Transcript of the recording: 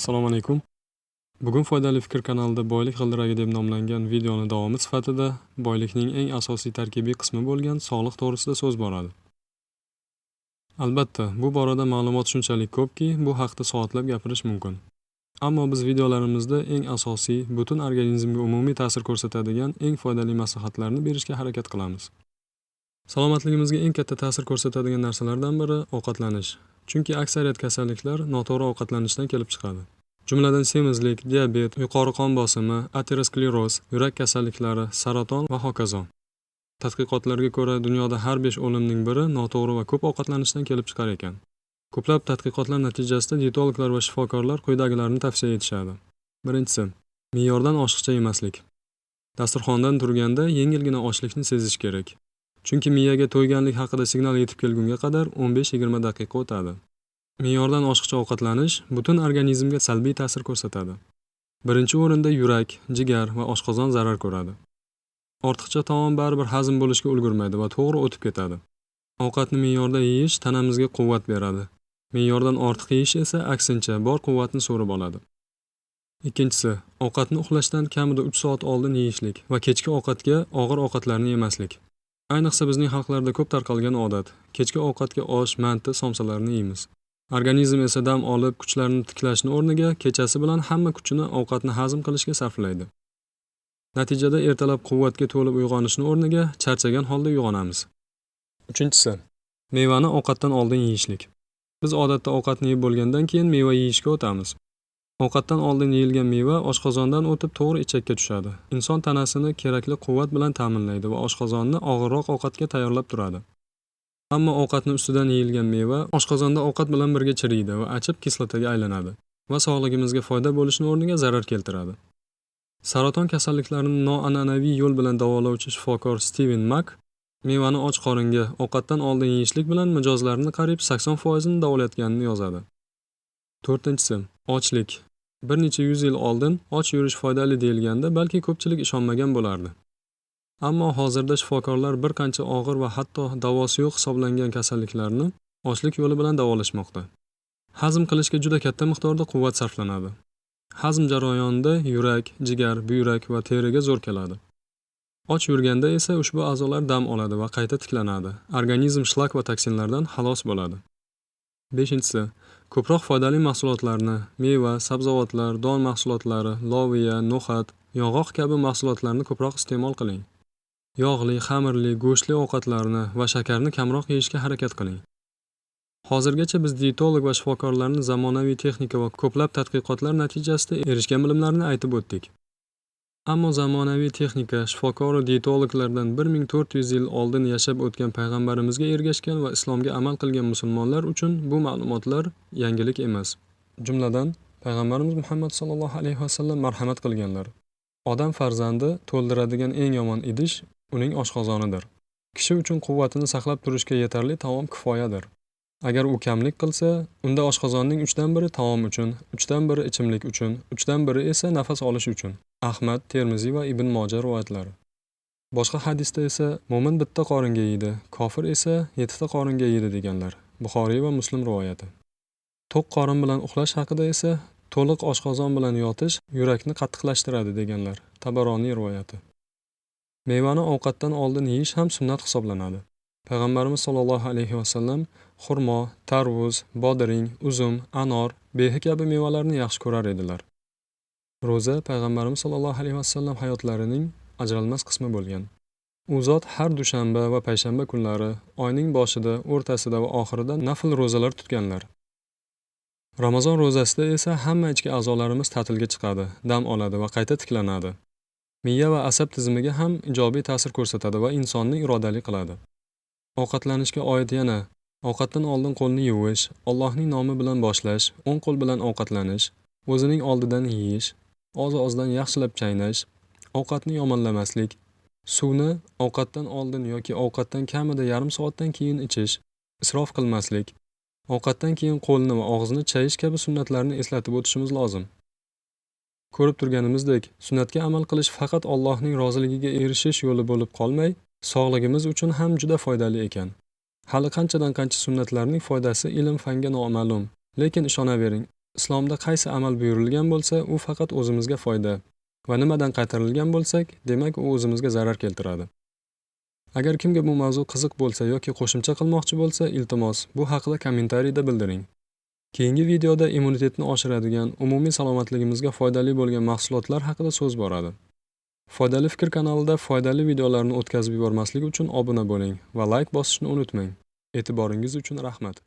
Assalomu alaykum. Bugun foydali fikr kanalida boylik g'ildiragi deb nomlangan videoni davomi sifatida boylikning eng asosiy tarkibiy qismi bo'lgan sog'liq to'g'risida so'z boradi. Albatta, bu borada ma'lumot shunchalik ko'pki, bu haqda soatlab gapirish mumkin. Ammo biz videolarimizda eng asosiy, butun organizmga umumiy ta'sir ko'rsatadigan eng foydali maslahatlarni berishga harakat qilamiz. Salomatligimizga eng katta ta'sir ko'rsatadigan narsalardan biri ovqatlanish. Chunki aksariyat kasalliklar noto'g'ri ovqatlanishdan kelib chiqadi. Jumladan semizlik, diabet, yuqori qon bosimi, ateroskleroz, yurak kasalliklari, saraton va hokazo. Tadqiqotlarga ko'ra, dunyoda har 5 o'limning biri noto'g'ri va ko'p ovqatlanishdan kelib chiqar ekan. Ko'plab tadqiqotlar natijasida dietologlar va shifokorlar quyidagilarni tavsiya etishadi. Birinchisi, me'yordan oshiqcha yemaslik. Dasturxondan turganda yengilgina ochlikni sezish kerak. Chunki miyaga to'yganlik haqida signal yetib kelgunga qadar 15-20 daqiqa o'tadi. Me'yordan oshiqcha ovqatlanish butun organizmga salbiy ta'sir ko'rsatadi. Birinchi o'rinda yurak, jigar va oshqozon zarar ko'radi. Ortiqcha taom baribir hazm bo'lishga ulgurmaydi va to'g'ri o'tib ketadi. Ovqatni me'yorda yeyish tanamizga quvvat beradi. Me'yordan ortiq yeyish esa aksincha bor quvvatni so'rib oladi. Ikkinchisi, ovqatni uxlashdan kamida 3 soat oldin yeyishlik va kechki ovqatga og'ir ovqatlarni yemaslik. Ayniqsa bizning xalqlarda ko'p tarqalgan odat, kechki ovqatga osh, manti, somsalarni yeymiz. Organizm esa dam olib, kuchlarni tiklashning o'rniga kechasi bilan hamma kuchini ovqatni hazm qilishga sarflaydi. Natijada ertalab quvvatga to'lib uyg'onishning o'rniga charchagan holda uyg'onamiz. Uchinchisi, mevani ovqatdan oldin yeyishlik. Biz odatda ovqatni yeb bo'lgandan keyin meva yeyishga o'tamiz. Ovqatdan oldin yeyilgan meva oshqozondan o'tib to'g'ri ichakka tushadi. Inson tanasini kerakli quvvat bilan ta'minlaydi va oshqozonni og'irroq ovqatga tayyorlab turadi. Ammo ovqatning ustidan yeyilgan meva oshqozonda ovqat bilan birga chiriydi va achib kislotaga aylanadi va sog'ligimizga foyda bo'lishning o'rniga zarar keltiradi. Saraton kasalliklarini noan'anaviy yo'l bilan davolovchi shifokor Steven Mak mevani och qoringa ovqatdan oldin yeyishlik bilan mijozlarni qariyb 80% ni davolayotganini yozadi. To'rtinchisi, ochlik. Bir necha 100 yil oldin och yurish foydali deyilganda balki ko'pchilik ishonmagan bo'lardi. Ammo hozirda shifokorlar bir qancha og'ir va hatto davosi yo'q hisoblangan kasalliklarni ochlik yo'li bilan davolashmoqda. Hazm qilishga juda katta miqdorda quvvat sarflanadi. Hazm jarayonida yurak, jigar, buyrak va teriga zo'r keladi. Och yurganda esa ushbu a'zolar dam oladi va qayta tiklanadi. Organizm shlak va toksinlardan xalos bo'ladi. Beshinchisi, ko'proq foydali mahsulotlarni, meva, sabzavotlar, don mahsulotlari, loviya, no'xat, yong'oq kabi mahsulotlarni ko'proq iste'mol qiling. Yog'li, xamirli, go'shtli ovqatlarni va shakarni kamroq yeyishga harakat qiling. Hozirgacha biz dietolog va shifokorlarning zamonaviy texnika va ko'plab tadqiqotlar natijasida erishgan bilimlarni aytib o'tdik. Ammo zamonaviy texnika, shifokor va dietologlardan 1400 yil oldin yashab o'tgan payg'ambarimizga ergashgan va islomga amal qilgan musulmonlar uchun bu ma'lumotlar yangilik emas. Jumladan, payg'ambarimiz Muhammad sallallohu alayhi va sallam marhamat qilganlar. Odam farzandi to'ldiradigan eng yomon idish uning oshqozonidir. Kishi uchun quvvatini saqlab turishga yetarli taom kifoyadir. Agar u kamlik qilsa, unda oshqozonning 3dan biri taom uchun, 3dan biri ichimlik uchun, 3dan biri esa nafas olish uchun. Ahmad, Termiziy va Ibn Moja rivoyatlari. Boshqa hadisda esa mo'min bitta qoringa yeydi, kofir esa 7 ta qoringa yeydi deganlar. Buxoriy va Muslim rivoyati. To'q qorin bilan uxlash haqida esa to'liq oshqozon bilan yotish yurakni qattiqlashtiradi deganlar. Tabaroniy rivoyati. Mevani ovqatdan oldin yeyish ham sunnat hisoblanadi. Payg'ambarimiz sollallohu alayhi va sallam xurmo, tarvuz, bodring, uzum, anor, behi kabi mevalarni yaxshi ko'rar edilar. Ro'za payg'ambarimiz sollallohu alayhi va sallam hayotlarining ajralmas qismi bo'lgan. U zot har dushanba va payshanba kunlari oyning boshida, o'rtasida va oxirida nafl ro'zalar tutganlar. Ramazon ro'zasida esa hamma ichki a'zolarimiz ta'tilga chiqadi, dam oladi va qayta tiklanadi. Miya va asab tizimiga ham ijobiy ta'sir ko'rsatadi va insonni irodali qiladi. Ovqatlanishga oid yana ovqatdan oldin qo'lni yuvish, Allohning nomi bilan boshlash, o'ng qo'l bilan ovqatlanish, o'zining oldidan yeyish, oz-ozdan yaxshilab chaynash, ovqatni yomonlamaslik, suvni ovqatdan oldin yoki ovqatdan kamida yarim soatdan keyin ichish, isrof qilmaslik, ovqatdan keyin qo'lni va og'izni chayish kabi sunnatlarni eslatib o'tishimiz lozim. Ko'rib turganimizdek, sunnatga amal qilish faqat Allohning roziligiga erishish yo'li bo'lib qolmay, sog'ligimiz uchun ham juda foydali ekan. Hali qanchadan qancha sunnatlarning foydasi ilm-fanga noma'lum, lekin ishonavering, Islomda qaysi amal buyurilgan bo'lsa, u faqat o'zimizga foyda va nimadan qaytarilgan bo'lsak, demak u o'zimizga zarar keltiradi. Agar kimga bu mavzu qiziq bo'lsa yoki qo'shimcha qilmoqchi bo'lsa, iltimos, bu haqida kommentariyda bildiring. Keyingi videoda immunitetni oshiradigan, umumiy salomatligimizga foydali bo'lgan mahsulotlar haqida so'z boradi. Foydali fikr kanalida foydali videolarni o'tkazib yubormaslik uchun obuna bo'ling va like bosishni unutmang. E'tiboringiz uchun rahmat.